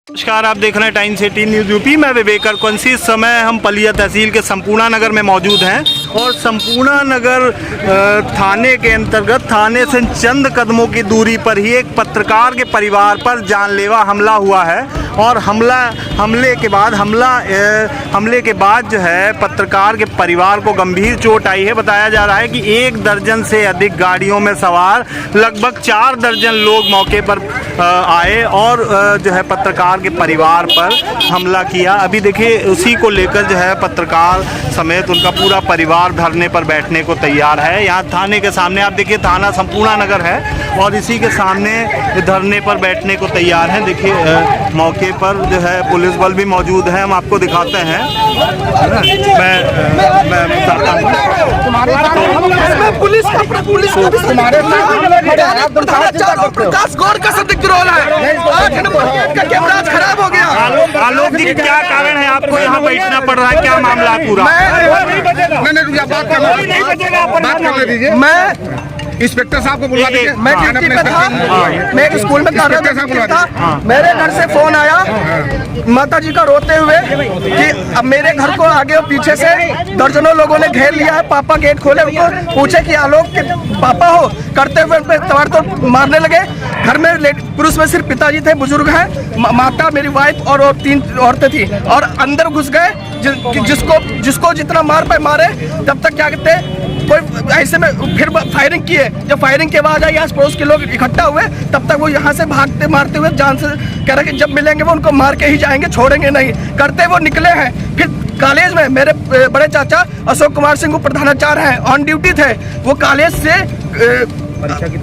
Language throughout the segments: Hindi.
नमस्कार, आप देख रहे हैं टाइम्स 18 न्यूज़ यूपी। मैं विवेक कुंसी। इस समय हम पलिया तहसील के संपूर्णा नगर में मौजूद हैं और संपूर्णा नगर थाने के अंतर्गत थाने से चंद कदमों की दूरी पर ही एक पत्रकार के परिवार पर जानलेवा हमला हुआ है और हमले के बाद जो है पत्रकार के परिवार को गंभीर चोट आई है। बताया जा रहा है कि 1 दर्जन से अधिक गाड़ियों में सवार लगभग 4 दर्जन लोग मौके पर आए और जो है पत्रकार के परिवार पर हमला किया। अभी देखिए उसी को लेकर जो है पत्रकार समेत उनका पूरा परिवार धरने पर बैठने को तैयार है। यहाँ थाने के सामने आप देखिए, थाना संपूर्णा नगर है और इसी के सामने धरने पर बैठने को तैयार हैं। देखिए मौके पर जो है पुलिस बल भी मौजूद है, हम आपको दिखाते हैं। मैं बताता हूँ पुलिस प्रकाश गौर का संदिग्ध रोल है। 8 नंबर गेट का कैमरा खराब हो गया। आलोक जी, क्या कारण है आपको यहाँ बैठना पड़ रहा है? क्या मामला है पूरा? मैं इंस्पेक्टर साहब को बुला दीजिए। मैं ड्यूटी पे था, मैं एक स्कूल में कार्यरत था। मेरे घर से फोन आया माता जी का रोते हुए कि अब मेरे घर को आगे और पीछे से दर्जनों लोगों ने घेर लिया है। पापा गेट खोले, उनको पूछे कि आलोक के पापा हो, करते हुए उन पर तवाड़ मारने लगे। घर में पुरुष में सिर्फ पिताजी थे, बुजुर्ग हैं, माता मेरी वाइफ और 3 औरतें थी और अंदर घुस गए। जिसको जितना मार पाए मारे। तब तक क्या कहते हैं कोई ऐसे में फिर फायरिंग किए। जब फायरिंग के बाद आस पड़ोस के लोग इकट्ठा हुए तब तक वो यहाँ से भागते मारते हुए जान से कह रहे कि जब मिलेंगे वो उनको मार के ही जाएंगे, छोड़ेंगे नहीं। करते वो निकले हैं। फिर कॉलेज में मेरे बड़े चाचा अशोक कुमार सिंह वो प्रधानाचार्य हैं, ऑन ड्यूटी थे। वो कॉलेज से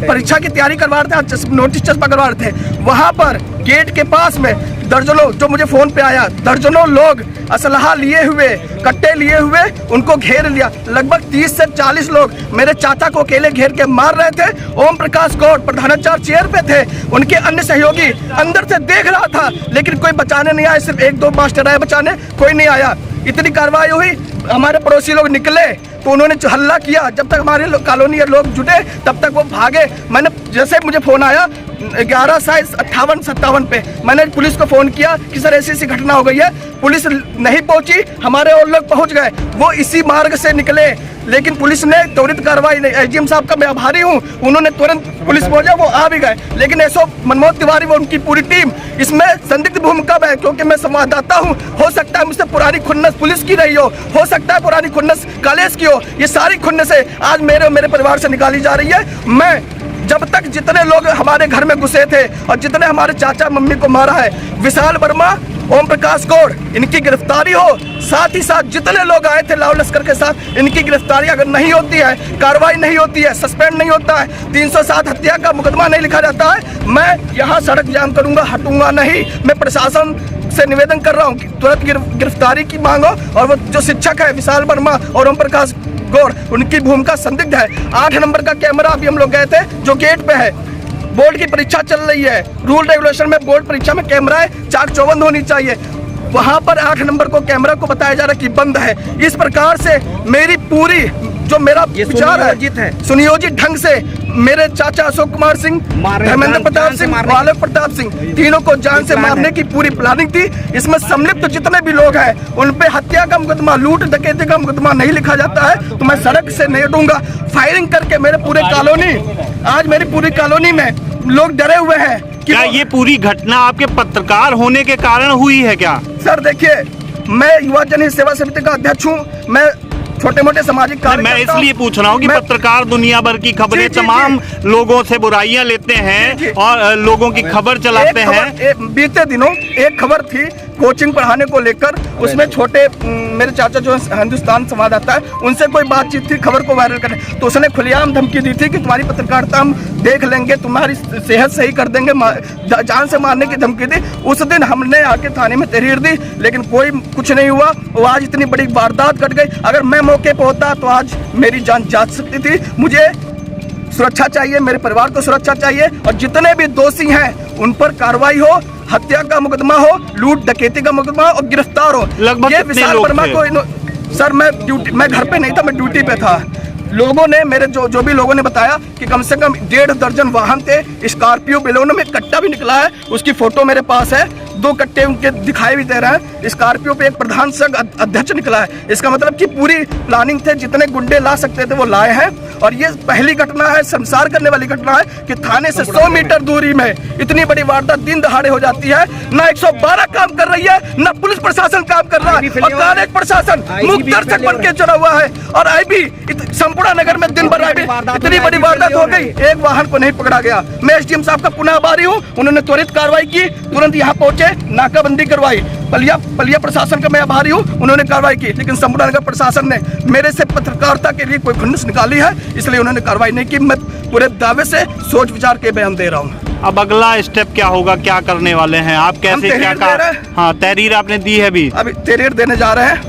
परीक्षा की तैयारी करवा रहे थे, नोटिस चस्पा करवा रहे थे। वहाँ पर गेट के पास में दर्जनों, जो मुझे फोन पे आया, दर्जनों लोग असलहा लिए हुए, कट्टे लिए हुए उनको घेर लिया। लगभग 30 से 40 लोग मेरे चाचा को अकेले घेर के मार रहे थे। ओम प्रकाश गौड़ प्रधानाचार्य चेयर पे थे, उनके अन्य सहयोगी अंदर से देख रहा था लेकिन कोई बचाने नहीं आया। सिर्फ 1-2 मास्टर आए बचाने, कोई नहीं आया। इतनी कार्रवाई हुई, हमारे पड़ोसी लोग निकले तो उन्होंने हल्ला किया। जब तक हमारे कॉलोनी के लोग जुटे तब तक वो भागे। मैंने जैसे मुझे फोन आया 11:58-57 पे मैंने पुलिस को फोन किया कि सर ऐसी घटना हो गई है। पुलिस नहीं पहुंची, हमारे और लोग पहुंच गए। वो इसी मार्ग से निकले लेकिन पुलिस ने त्वरित कार्रवाई नहीं। एसडीएम साहब का मैं आभारी हूं, उन्होंने तुरंत पुलिस पहुंचा, वो आ भी गए। लेकिन ऐसो मनमोहन तिवारी वो उनकी पूरी टीम इसमें संदिग्ध भूमिका में है, क्योंकि मैं संवाददाता हूं। हो सकता है मुझसे पुरानी खुन्नस पुलिस की रही हो सकता है पुरानी खुन्नस कॉलेज की हो। ये सारी खुन्नसें आज मेरे परिवार से निकाली जा रही है। मैं जब तक जितने लोग हमारे घर में घुसे थे और जितने हमारे चाचा मम्मी को मारा है, विशाल वर्मा, ओम प्रकाश गौड़, इनकी गिरफ्तारी हो। साथ ही साथ जितने लोग आए थे लाव लश्कर के साथ, इनकी गिरफ्तारी अगर नहीं होती है, कार्रवाई नहीं होती है, सस्पेंड नहीं होता है, 307 हत्या का मुकदमा नहीं लिखा जाता है, मैं यहाँ सड़क जाम करूंगा, हटूंगा नहीं। मैं प्रशासन से निवेदन कर रहा हूँ कि तुरंत गिरफ्तारी की मांगो। और वो जो शिक्षक है विशाल वर्मा और ओम प्रकाश गौड़, उनकी भूमिका संदिग्ध है। 8 नंबर का कैमरा अभी हम लोग गए थे जो गेट पे है। बोर्ड की परीक्षा चल रही है, रूल रेगुलेशन में बोर्ड परीक्षा में कैमरा है, चाक चौबंद होनी चाहिए। वहां पर 8 नंबर को कैमरा को बताया जा रहा है कि बंद है। इस प्रकार से मेरी पूरी जो मेरा विचार है सुनियोजित ढंग से मेरे चाचा अशोक कुमार सिंह, धर्मेंद्र प्रताप सिंह, आलोक प्रताप सिंह, तीनों को जान से मारने की पूरी प्लानिंग थी। इसमें सम्मिलित जितने भी लोग हैं उन पे हत्या का मुकदमा, लूट डकैती का मुकदमा नहीं लिखा जाता है तो मैं सड़क से नहीं हटूंगा। फायरिंग करके मेरे पूरे कॉलोनी, आज मेरी पूरी कॉलोनी में लोग डरे हुए हैं। क्या ये पूरी घटना आपके पत्रकार होने के कारण हुई है क्या? सर देखिए, मैं युवा जनहित सेवा समिति का अध्यक्ष हूँ। मैं छोटे मोटे सामाजिक कार्य मैं इसलिए पूछ रहा हूँ कि पत्रकार दुनिया भर की खबरें, तमाम लोगों से बुराइयां लेते हैं और लोगों की खबर चलाते हैं। बीते दिनों एक खबर थी कोचिंग पढ़ाने को लेकर, उसमें छोटे मेरे चाचा जो हिंदुस्तान संवाददाता है उनसे कोई बातचीत थी खबर को वायरल करने, तो उसने खुलेआम धमकी दी थी कि तुम्हारी पत्रकारिता हम देख लेंगे, तुम्हारी सेहत सही कर देंगे, जान से मारने की धमकी दी। उस दिन हमने आके थाने में तहरीर दी लेकिन कोई कुछ नहीं हुआ। वो आज इतनी बड़ी वारदात घट गई। अगर मैं मौके पर होता तो आज मेरी जान जा सकती थी। मुझे सुरक्षा चाहिए, मेरे परिवार को सुरक्षा चाहिए और जितने भी दोषी हैं उन पर कार्रवाई हो, हत्या का मुकदमा हो, लूट डकैती का मुकदमा हो और गिरफ्तार हो। लगभग ये विशाल वर्मा को सर मैं घर पे नहीं था, मैं ड्यूटी पे था। लोगों ने मेरे जो भी लोगों ने बताया कि कम से कम 1.5 दर्जन वाहन थे। स्कॉर्पियो बेलोनो में कट्टा भी निकला है, उसकी फोटो मेरे पास है। 2 कट्टे उनके दिखाई भी दे रहे हैं। स्कॉर्पियो पे एक प्रधान संघ अध्यक्ष निकला है। इसका मतलब कि पूरी प्लानिंग थे, जितने गुंडे ला सकते थे वो लाए हैं। और ये पहली घटना है, शर्मसार करने वाली घटना है कि थाने से 100 मीटर दूरी में इतनी बड़ी वारदात दिन दहाड़े हो जाती है। ना 112 काम कर रही है, ना पुलिस प्रशासन काम कर रहा है, और कार्य प्रशासन मुख्य दर्शक बन के चढ़ा हुआ है। और आईबी संपूर्ण नगर में दिन भर आईबी इतनी बड़ी वारदात हो गई, एक वाहन को नहीं पकड़ा गया। मैं एसडीएम साहब का पुनः आभारी हूँ, उन्होंने त्वरित कार्रवाई की, तुरंत यहाँ पहुंचे, नाकाबंदी करवाई। पलिया प्रशासन का मैं आभारी हूँ, उन्होंने कार्रवाई की। लेकिन संपूर्ण नगर प्रशासन ने मेरे से पत्रकारिता के लिए कोई खुन्नस निकाली है, इसलिए उन्होंने कार्रवाई नहीं की। मैं पूरे दावे से सोच विचार के बयान दे रहा हूँ। अब अगला स्टेप क्या होगा, क्या करने वाले हैं आप, कैसे क्या हाँ तहरीर आपने दी है अभी तहरीर देने जा रहे हैं।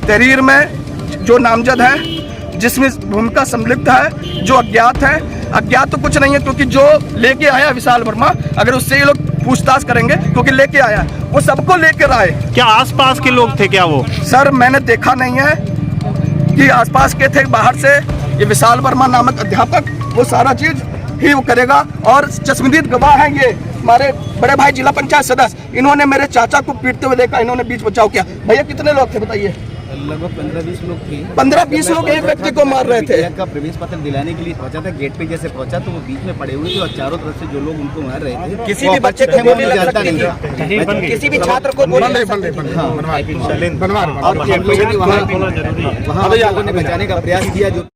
तहरीर में जो नामजद है, जिसमें भूमिका संलिप्त है, जो अज्ञात है, अज्ञात तो कुछ नहीं है, क्योंकि जो लेके आया विशाल वर्मा, अगर उससे ये लोग पूछताछ करेंगे, क्योंकि लेके आया वो सबको लेकर आए। क्या आसपास के लोग थे क्या वो? सर मैंने देखा नहीं है कि आसपास के थे, बाहर से ये विशाल वर्मा नामक अध्यापक वो सारा चीज ही वो करेगा। और चश्मदीद गवाह हैं ये हमारे बड़े भाई जिला पंचायत सदस्य, इन्होंने मेरे चाचा को पीटते हुए देखा, इन्होंने बीच बचाव किया। भैया कितने लोग थे बताइए? लगभग 15-20 लोग थे। 15-20 लोग एक व्यक्ति को मार रहे थे। का प्रवेश पत्र दिलाने के लिए पहुंचा था, गेट पे जैसे पहुंचा तो वो बीच में पड़े हुए थे और चारों तरफ से जो लोग उनको मार रहे थे, किसी भी बच्चे को गोली लग सकती नहीं थी, किसी भी छात्र को गोली लग सकती थी। वहाँ लोगों ने बचाने का प्रयास किया जो